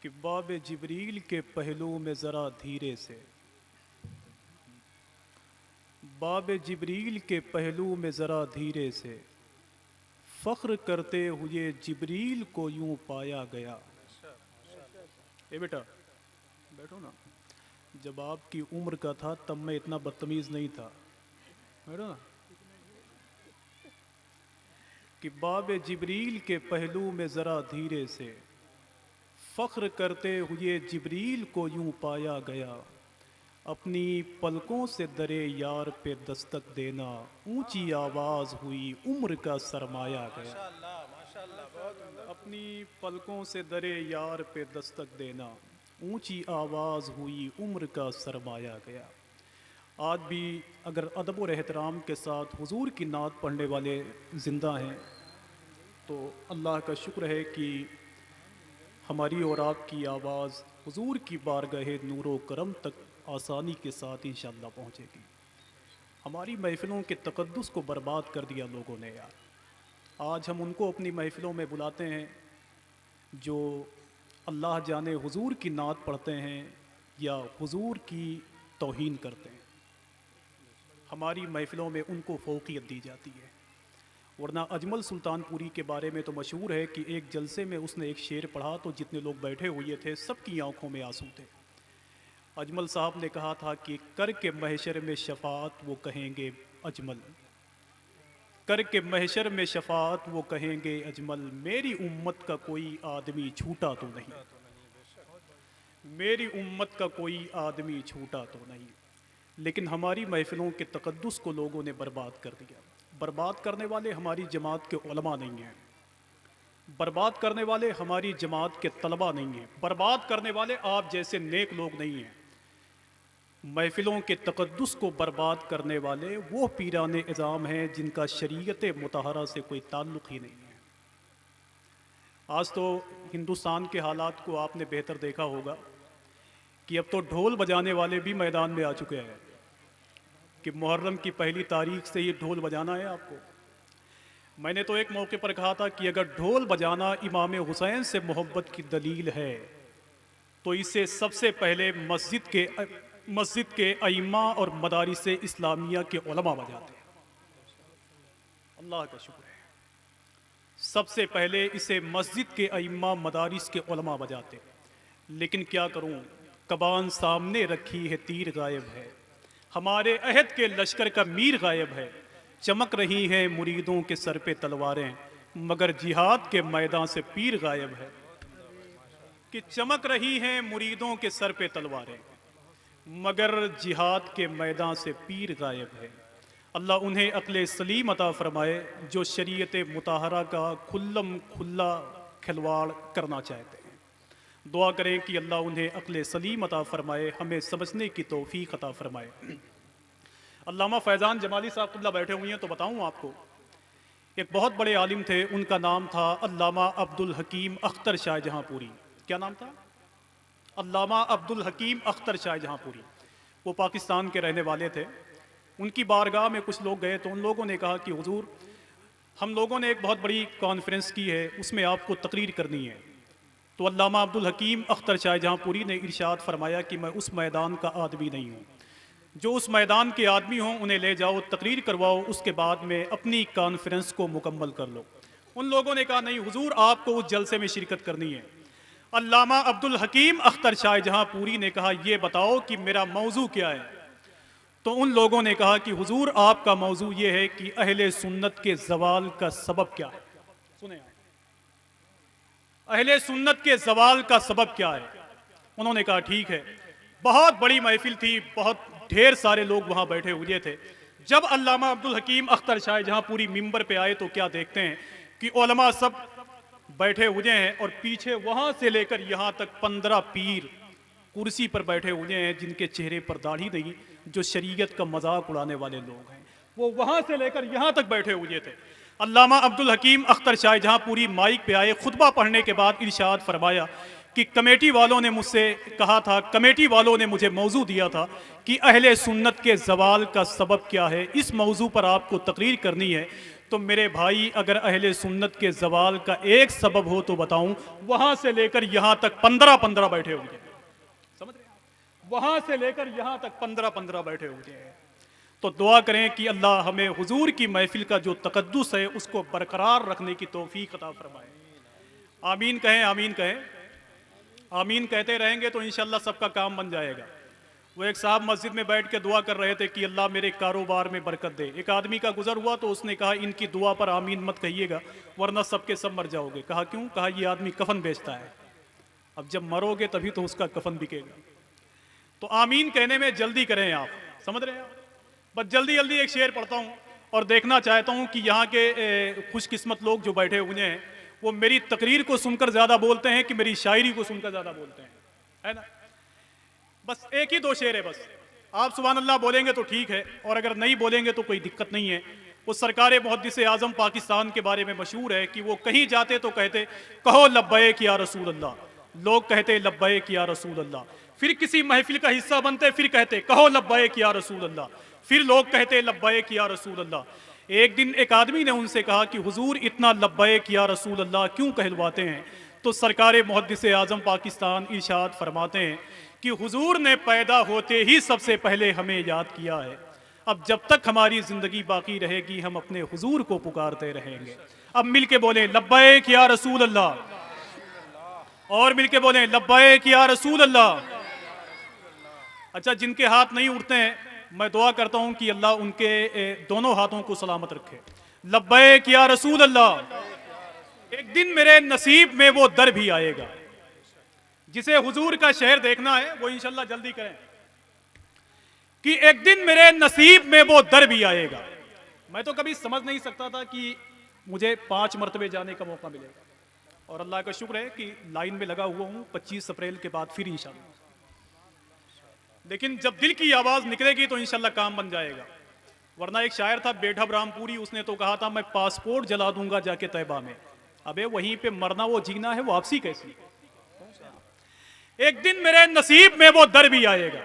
कि बाब जिब्रील के पहलू में ज़रा धीरे से, बाब जिब्रील के पहलू में ज़रा धीरे से, फ़ख्र करते हुए जिब्रील को यूं पाया गया। ए बेटा बैठो ना, जब आपकी उम्र का था तब मैं इतना बदतमीज़ नहीं था। बैठो ना। कि बाब जिब्रील के पहलू में ज़रा धीरे से, फ़ख्र करते हुए जिब्रील को यूं पाया गया। अपनी पलकों से दरे यार पे दस्तक देना, ऊंची आवाज़ हुई उम्र का सरमाया गया। अपनी पलकों से दरे यार पे दस्तक देना, ऊंची आवाज़ हुई उम्र का सरमाया गया। आज भी अगर अदब और एहतराम के साथ हुजूर की नात पढ़ने वाले ज़िंदा हैं तो अल्लाह का शुक्र है कि हमारी और आपकी आवाज़ हुजूर की बारगाह नूरो करम तक आसानी के साथ इंशाअल्लाह पहुँचेगी। हमारी महफ़िलों के तक़द्दुस को बर्बाद कर दिया लोगों ने यार। आज हम उनको अपनी महफ़िलों में बुलाते हैं जो अल्लाह जाने हुजूर की नात पढ़ते हैं या हुजूर की तौहीन करते हैं। हमारी महफ़िलों में उनको फ़ौक़ियत दी जाती है। वरना अजमल सुल्तानपुरी के बारे में तो मशहूर है कि एक जलसे में उसने एक शेर पढ़ा तो जितने लोग बैठे हुए थे सबकी आंखों में आंसू थे। अजमल साहब ने कहा था कि कर के महशर में शफाअत वो कहेंगे अजमल, कर के महशर में शफाअत वो कहेंगे अजमल, मेरी उम्मत का कोई आदमी छूटा तो नहीं, मेरी उम्मत का कोई आदमी छूटा तो नहीं। लेकिन हमारी महफ़िलों के तक़द्दुस को लोगों ने बर्बाद कर दिया। बर्बाद करने वाले हमारी जमात के उलमा नहीं हैं, बर्बाद करने वाले हमारी जमात के तलबा नहीं हैं, बर्बाद करने वाले आप जैसे नेक लोग नहीं हैं। महफ़िलों के तक़द्दुस को बर्बाद करने वाले वो पीरान इज़ाम हैं जिनका शरीयत मुतहरा से कोई ताल्लुक़ ही नहीं है। आज तो हिंदुस्तान के हालात को आपने बेहतर देखा होगा कि अब तो ढोल बजाने वाले भी मैदान में आ चुके हैं कि मुहर्रम की पहली तारीख से ये ढोल बजाना है आपको। मैंने तो एक मौके पर कहा था कि अगर ढोल बजाना इमाम हुसैन से मोहब्बत की दलील है तो इसे सबसे पहले मस्जिद के अइम्मा और मदारिस इस्लामिया के उलमा बजाते हैं। अल्लाह का शुक्र है, सबसे पहले इसे मस्जिद के अइम्मा मदारिस के उलमा बजाते हैं। लेकिन क्या करूं, कबान सामने रखी है तीर गायब है, हमारे अहद के लश्कर का मीर गायब है। चमक रही हैं मुरीदों के सर पे तलवारें, मगर जिहाद के मैदान से पीर गायब है। कि चमक रही हैं मुरीदों के सर पे तलवारें, मगर जिहाद के मैदान से पीर गायब है। अल्लाह उन्हें अक्ल सलीम अता फरमाए जो शरीयत मुताहरा का खुल्लम खुल्ला खिलवाड़ करना चाहते हैं। दुआ करें कि अल्लाह उन्हें अक्ल सलीम अता फरमाए, हमें समझने की तौफीक अता फरमाए। अल्लामा फैज़ान जमाली साहब क़िबला बैठे हुए हैं तो बताऊं आपको, एक बहुत बड़े आलिम थे, उनका नाम था अल्लामा अब्दुल हकीम अख्तर शाहजहाँपुरी। क्या नाम था? अल्लामा अब्दुल हकीम अख्तर शाहजहाँपुरी। वो पाकिस्तान के रहने वाले थे। उनकी बारगाह में कुछ लोग गए तो उन लोगों ने कहा कि हुजूर, हम लोगों ने एक बहुत बड़ी कॉन्फ्रेंस की है, उसमें आपको तकरीर करनी है। तो अल्लामा अब्दुल हकीम अख्तर शाहजहाँपुरी ने इरशाद फरमाया कि मैं उस मैदान का आदमी नहीं हूँ, जो उस मैदान के आदमी हों उन्हें ले जाओ, तकरीर करवाओ, उसके बाद में अपनी कॉन्फ्रेंस को मुकम्मल कर लो। उन लोगों ने कहा नहीं हुजूर, आपको उस जलसे में शिरकत करनी है। अल्लामा अब्दुल हकीम अख्तर शाहजहाँपुरी ने कहा ये बताओ कि मेरा मौजू क्या है। तो उन लोगों ने कहा कि हुजूर, आपका मौजू ये है कि अहले सुन्नत के जवाल का सबब क्या है। सुने, अहले सुन्नत के जवाल का सबब क्या है। उन्होंने कहा ठीक है। बहुत बड़ी महफिल थी, बहुत ढेर सारे लोग वहां बैठे हुए थे। जब अल्लामा अब्दुल हकीम अख्तर शाहजहाँपुरी मिंबर पे आए तो क्या देखते हैं कि उलमा सब बैठे हुए हैं और पीछे वहां से लेकर यहां तक 15 पीर कुर्सी पर बैठे हुए हैं जिनके चेहरे पर दाढ़ी नहीं, जो शरीयत का मजाक उड़ाने वाले लोग हैं, वो वहां से लेकर यहां तक बैठे हुए थे। अल्लामा अब्दुल हकीम अख्तर शाहजहाँपुरी माइक पे आए, खुतबा पढ़ने के बाद इरशाद फरमाया कि कमेटी वालों ने मुझसे कहा था, कमेटी वालों ने मुझे मौजू दिया था कि अहले सुन्नत के जवाल का सबब क्या है, इस मौजू पर आपको तकरीर करनी है। तो मेरे भाई अगर अहले सुन्नत के जवाल का एक सबब हो तो बताऊं, वहां से लेकर यहां तक 15-15 बैठे होंगे। समझ रहे हैं? वहां से लेकर यहां तक 15-15 बैठे होंगे। तो दुआ करें कि अल्लाह हमें हुजूर की महफिल का जो तकद्दुस है उसको बरकरार रखने की तौफीक अता फरमाए। आमीन कहें, आमीन कहें। आमीन कहते रहेंगे तो इंशाल्लाह सबका काम बन जाएगा। वो एक साहब मस्जिद में बैठ के दुआ कर रहे थे कि अल्लाह मेरे कारोबार में बरकत दे। एक आदमी का गुजर हुआ तो उसने कहा इनकी दुआ पर आमीन मत कहिएगा वरना सबके सब मर जाओगे। कहा क्यों? कहा ये आदमी कफन बेचता है, अब जब मरोगे तभी तो उसका कफन बिकेगा। तो आमीन कहने में जल्दी करें आप, समझ रहे हैं? बस जल्दी जल्दी एक शेर पढ़ता हूँ और देखना चाहता हूँ कि यहाँ के खुशकिस्मत लोग जो बैठे हुए हैं वो मेरी तकरीर को सुनकर ज़्यादा बोलते हैं कि मेरी शायरी को सुनकर ज़्यादा बोलते हैं, है ना? बस एक ही दो शेर है, बस आप सुभान अल्लाह बोलेंगे तो ठीक है और अगर नहीं बोलेंगे तो कोई दिक्कत नहीं है। वो सरकार मुहद्दिस आज़म पाकिस्तान के बारे में मशहूर है कि वो कहीं जाते तो कहते कहो लब्बैक या रसूल अल्लाह, लोग कहते लब्बैक या रसूल अल्लाह। फिर किसी महफिल का हिस्सा बनते फिर कहते कहो लब्बैक या रसूल अल्लाह, फिर लोग कहते लब्बैक या रसूल अल्लाह। एक दिन एक आदमी ने उनसे कहा कि हुजूर इतना लब्बैक या रसूल अल्लाह क्यों कहलवाते हैं? तो सरकार मुहद्दिस आज़म पाकिस्तान इरशाद फरमाते हैं कि हुजूर ने पैदा होते ही सबसे पहले हमें याद किया है, अब जब तक हमारी ज़िंदगी बाकी रहेगी हम अपने हुजूर को पुकारते रहेंगे। अब मिलके बोले लब्बैक या रसूल अल्लाह, और मिलके बोले लब्बैक या रसूल अल्लाह। अच्छा, जिनके हाथ नहीं उठते हैं मैं दुआ करता हूं कि अल्लाह उनके दोनों हाथों को सलामत रखे। लब्बैक या रसूल अल्लाह। एक दिन मेरे नसीब में वो दर भी आएगा, जिसे हुजूर का शहर देखना है वो इंशाल्लाह जल्दी करें कि एक दिन मेरे नसीब में वो दर भी आएगा। मैं तो कभी समझ नहीं सकता था कि मुझे 5 मरतबे जाने का मौका मिलेगा और अल्लाह का शुक्र है कि लाइन में लगा हुआ हूँ 25 अप्रैल के बाद फिर इंशाल्लाह। लेकिन जब दिल की आवाज़ निकलेगी तो इंशाल्लाह काम बन जाएगा। वरना एक शायर था बेढब रामपुरी, उसने तो कहा था मैं पासपोर्ट जला दूंगा जाके तैयबा में। अबे वहीं पे मरना वो जीना है, वो वापसी कैसी? एक दिन मेरे नसीब में वो दर भी आएगा।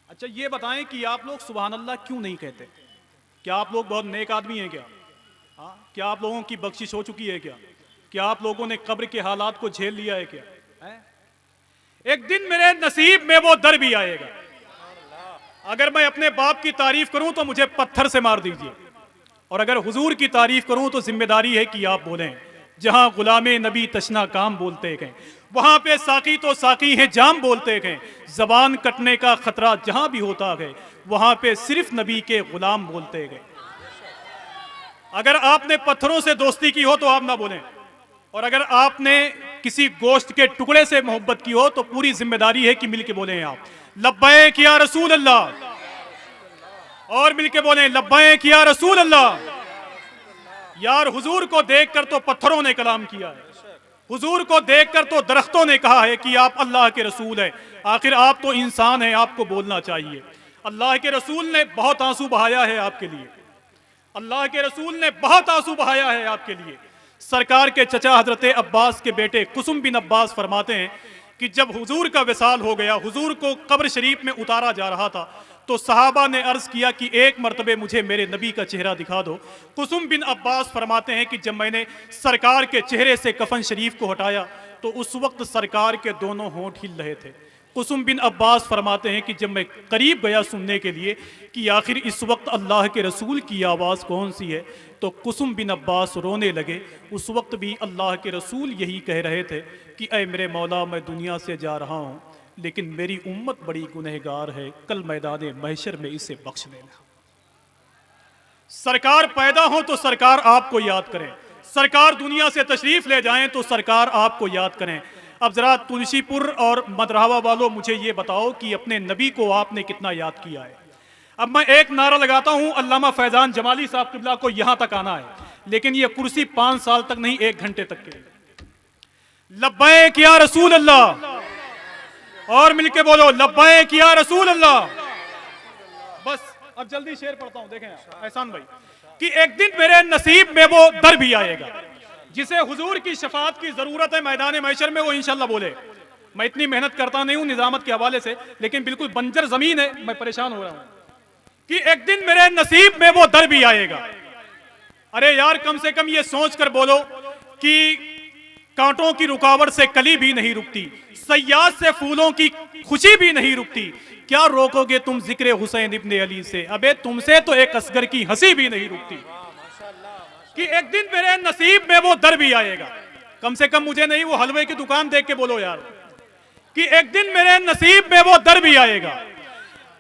अच्छा ये बताएं कि आप लोग सुभान अल्लाह क्यों नहीं कहते? क्या आप लोग बहुत नेक आदमी हैं क्या? हाँ, क्या आप लोगों की बख्शिश हो चुकी है क्या? क्या आप लोगों ने कब्र के हालात को झेल लिया है क्या? है? एक दिन मेरे नसीब में वो दर भी आएगा। अगर मैं अपने बाप की तारीफ करूं तो मुझे पत्थर से मार दीजिए, और अगर हुजूर की तारीफ करूं तो जिम्मेदारी है कि आप बोलें जहां गुलामे नबी तशना काम बोलते गए वहां पे साकी तो साकी है जाम बोलते गए, जबान कटने का खतरा जहां भी होता गए वहां पे सिर्फ नबी के गुलाम बोलते गए। अगर आपने पत्थरों से दोस्ती की हो तो आप ना बोलें, और अगर आपने किसी गोश्त के टुकड़े से मोहब्बत की हो तो पूरी जिम्मेदारी है कि मिलके बोलें आप लब्बैक या रसूल अल्लाह, और मिलके बोलें लब्बैक या रसूल अल्लाह। यार हुजूर को देखकर तो पत्थरों ने कलाम किया है, हुजूर को देखकर तो दरख्तों ने कहा है कि आप अल्लाह के रसूल हैं। आखिर आप तो इंसान हैं, आपको बोलना चाहिए। अल्लाह के रसूल ने बहुत आंसू बहाया है आपके लिए, अल्लाह के रसूल ने बहुत आंसू बहाया है आपके लिए। सरकार के चचा हजरत अब्बास के बेटे कुसुम बिन अब्बास फरमाते हैं कि जब हुजूर का विसाल हो गया, हुजूर को कब्र शरीफ में उतारा जा रहा था, तो सहाबा ने अर्ज किया कि एक मरतबे मुझे मेरे नबी का चेहरा दिखा दो। कुसुम बिन अब्बास फरमाते हैं कि जब मैंने सरकार के चेहरे से कफन शरीफ को हटाया तो उस वक्त सरकार के दोनों होंठ हिल रहे थे। कुसुम बिन अब्बास फरमाते हैं कि जब मैं करीब गया सुनने के लिए कि आखिर इस वक्त अल्लाह के रसूल की आवाज़ कौन सी है, तो कुसुम बिन अब्बास रोने लगे। उस वक्त भी अल्लाह के रसूल यही कह रहे थे कि ऐ मेरे मौला, मैं दुनिया से जा रहा हूँ लेकिन मेरी उम्मत बड़ी गुनहगार है, कल मैदान महशर में इसे बख्श लेना। सरकार पैदा हो तो सरकार आपको याद करें, सरकार दुनिया से तशरीफ ले जाएं तो सरकार आपको याद करें। अब जरा तुलसीपुर और मदरहावा वालों मुझे ये बताओ कि अपने नबी को आपने कितना याद किया है? अब मैं एक नारा लगाता हूं, अल्लामा फैजान जमाली साहब किबला को यहां तक आना है, लेकिन ये कुर्सी 5 साल तक नहीं 1 घंटे तक के लिए। लब्बैक या रसूल अल्लाह, और मिलके बोलो लब्बैक या रसूल अल्लाह। बस अब जल्दी शेर पढ़ता हूं, देखें एहसान भाई, कि एक दिन मेरे नसीब में वो दर भी आएगा जिसे हुजूर की शफाअत की जरूरत है मैदान महशर में, वो इंशाल्लाह बोले। मैं इतनी मेहनत करता नहीं हूं निजामत के हवाले से, लेकिन बिल्कुल बंजर जमीन है, मैं परेशान हो रहा हूं कि एक दिन मेरे नसीब में वो दर भी आएगा अरे यार, कम से कम ये सोच कर बोलो कि कांटों की रुकावट से कली भी नहीं रुकती, सयाद से फूलों की खुशी भी नहीं रुकती, क्या रोकोगे तुम जिक्र हुसैन इब्ने अली से? अबे तुमसे तो एक असगर की हंसी भी नहीं रुकती। कि एक दिन मेरे नसीब में वो दर भी आएगा, कम से कम मुझे नहीं, वो हलवे की दुकान देख के बोलो यार, कि एक दिन मेरे नसीब में वो दर भी आएगा,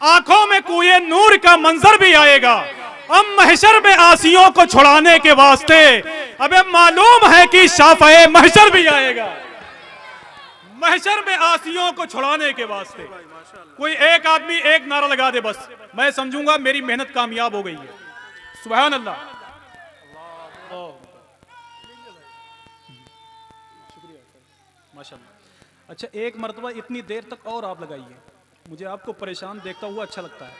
आंखों में कुए नूर का मंजर भी आएगा, अब महशर में आसियों को छुड़ाने के वास्ते अबे मालूम है कि शाफ़ए महशर भी आएगा। महशर में आसियों को छुड़ाने के वास्ते कोई एक आदमी एक नारा लगा दे, बस मैं समझूंगा मेरी मेहनत कामयाब हो गई है। सुभान अल्लाह, शुक्रिया माशाअल्लाह। अच्छा, एक मर्तबा इतनी देर तक और आप लगाइए, मुझे आपको परेशान देखता हुआ अच्छा लगता है।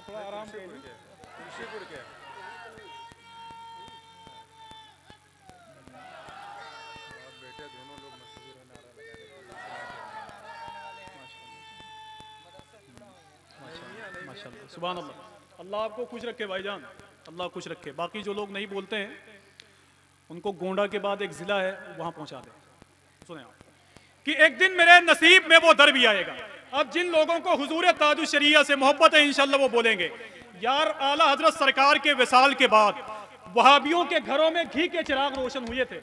थोड़ा आराम माशाअल्लाह, सुभान अल्लाह। अल्लाह आपको खुश रखे भाईजान, अल्लाह खुश रखे। बाकी जो लोग नहीं बोलते हैं उनको गोंडा के बाद एक जिला है वहां पहुंचा दे। सुने आप कि एक दिन मेरे नसीब में वो दर भी आएगा। अब जिन लोगों को हुजूर ताजुश शरिया से मोहब्बत है इंशाअल्लाह वो बोलेंगे, यार आला हजरत सरकार के विसाल के बाद वहाबियों के घरों में घी के चिराग रोशन हुए थे,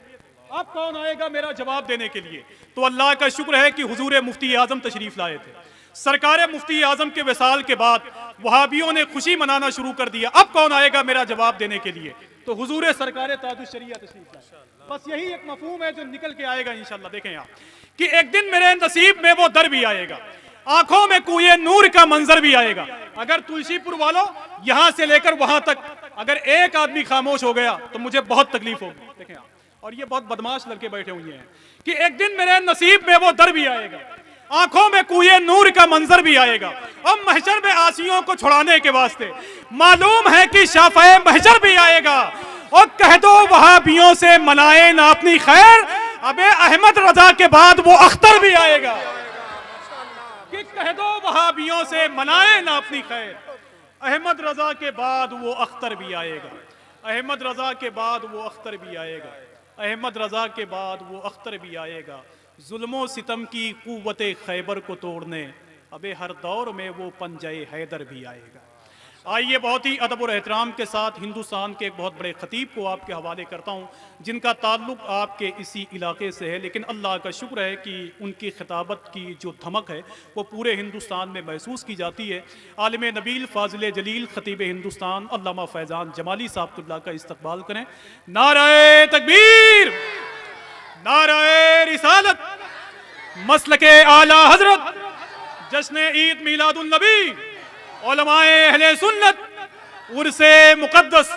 अब कौन आएगा मेरा जवाब देने के लिए? तो अल्लाह का शुक्र है कि हुजूर मुफ्ती आजम तशरीफ लाए थे। सरकार मुफ्ती आजम के विसाल के बाद वहाबियों ने खुशी मनाना शुरू कर दिया, अब कौन आएगा मेरा जवाब देने के लिए? तो हुजूर सरकार ताजुश शरिया तशरीफ लाए। बस यही एक मफहूम है जो निकल के आएगा इंशाअल्लाह। देखें आप कि एक दिन मेरे नसीब में वो दर भी आएगा, आंखों में कुए नूर का मंजर भी आएगा। अगर तुलसीपुर वालों यहां से लेकर वहां तक अगर एक आदमी खामोश हो गया तो मुझे बहुत तकलीफ होगी। देखें आप, और ये बहुत बदमाश लड़के बैठे हुए हैं कि एक दिन मेरे नसीब में वो दर भी आएगा, आंखों में कुए नूर का मंजर भी आएगा, अब महशर में आसियों को छुड़ाने के वास्ते मालूम है कि शाफ़ए महशर भी आएगा। और कह दो वहाबियों से मनाए ना अपनी खैर, अबे अहमद रजा के बाद वो अख्तर भी आएगा। कि कह दो वहाबियों से मनाए ना अपनी खैर, अहमद रजा के बाद वो अख्तर भी आएगा, अहमद रजा के बाद वो अख्तर भी आएगा, अहमद रजा के बाद वो अख्तर भी आएगा। जुल्मो सितम की कुव्वते खैबर को तोड़ने अबे हर दौर में वो पंजाए हैदर भी आएगा। आइए बहुत ही अदब और एहतराम के साथ हिंदुस्तान के एक बहुत बड़े खतीब को आपके हवाले करता हूँ, जिनका ताल्लुक़ आपके इसी इलाके से है, लेकिन अल्लाह का शुक्र है कि उनकी खिताबत की जो धमक है वो पूरे हिंदुस्तान में महसूस की जाती है। आलिम नबील फाजिल जलील खतीब हिंदुस्तान अल्लामा फैज़ान जमाली साहब क़िबला का इस्तकबाल करें। नारे तकबीर, नारे रिसालत, मसलके आला हजरत, जश्न ईद मीलादुन नबी, उलमाए अहले सुन्नत, उर्से मुक़द्दस